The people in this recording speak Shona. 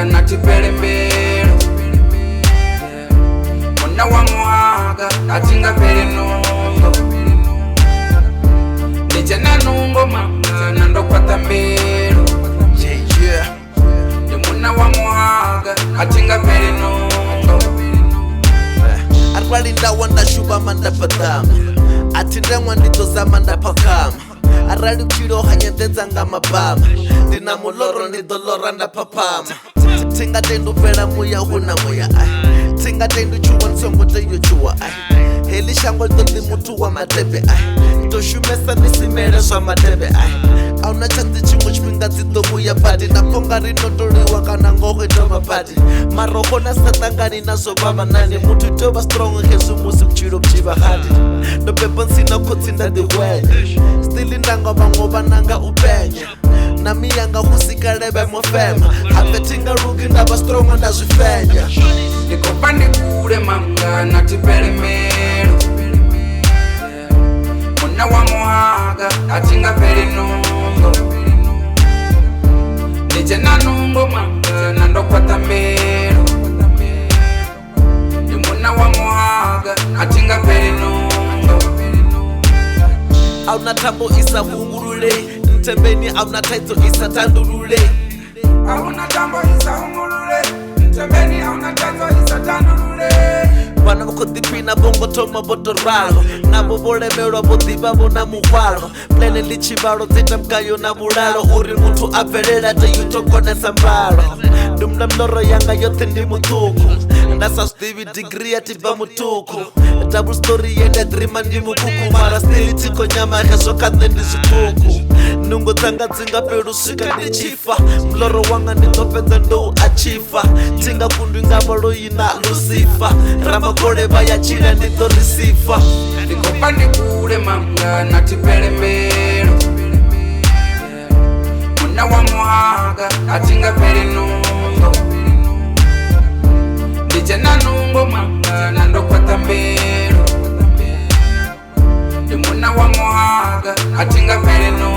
manga na chipelembelo. Mwana wa muhaga atinga pele nungo. Nichena nungo manga nando kwata mbelo. Ni mwana wa muhaga atinga pele nungo. Arwali ndawa ndashuba manda patama. Atinde mwandito za manda pakama. Arali uchiroha nyendedza nga mabama. Ndina muloro ndidolora ndapapama. Tinga tendu pela muya huna muya ai. Tinga tendu chuwa nsongo teyo chuwa ai. Heli shango toti mutu wa matebe ai. Toshumesa nisimere zwa matebe ai. Auna chanti chimwe chipinga zidomu ya pati. Naponga rinotoriwa kana ngohe doma pati. Maroho na satangani na sobaba nani. Mutu toba strong hezu musi mchiro mchiba hadi. No pepo nsina kutsinda the way. Still indanga bangoba nanga upenya. Na miyanga husikalebe mofema. Apetinga rugi ndaba strong ndazifenya. Nikopande kule manga na chipelembelo. Mwana wa muhaga atinga pele nungo. Nichena nungo manga nando kwata mbelo. Ni mwana wa muhaga atinga pele nungo. Auna tambo isa hungurule. Ntembeni auna taito isa tandurule. Auna tambo isa hungurule. Ntembeni auna taito isa tandurule. Bana mukudipina bongo toma botoralo. Nabo bolemelwa bodiba bona muhwalo. Plene lichibalo zita mkayo na mulalo. Uri muntu apelela te yutokonesa mbalo. Dumna mloro yanga yote ndi mutuku. Ndasa Stevie degree atiba mutuku. Double story yenda drima ndi mukuku. Mara stili tiko nyama heso kande ndi sukuku. Nungo tanga zinga peru sika ndi chifa. Mloro wanga ndi topeza ndo achifa. Tinga kundu ingabalo ina Lucifer. Rama kore baya chila ndi to receiver. Nikopande kule manga na chipelembelo. Mwana wa muhaga atinga pele nungo. Nichena nungo manga nando kwata mbelo. Ni mwana wa muhaga atinga pele nungo.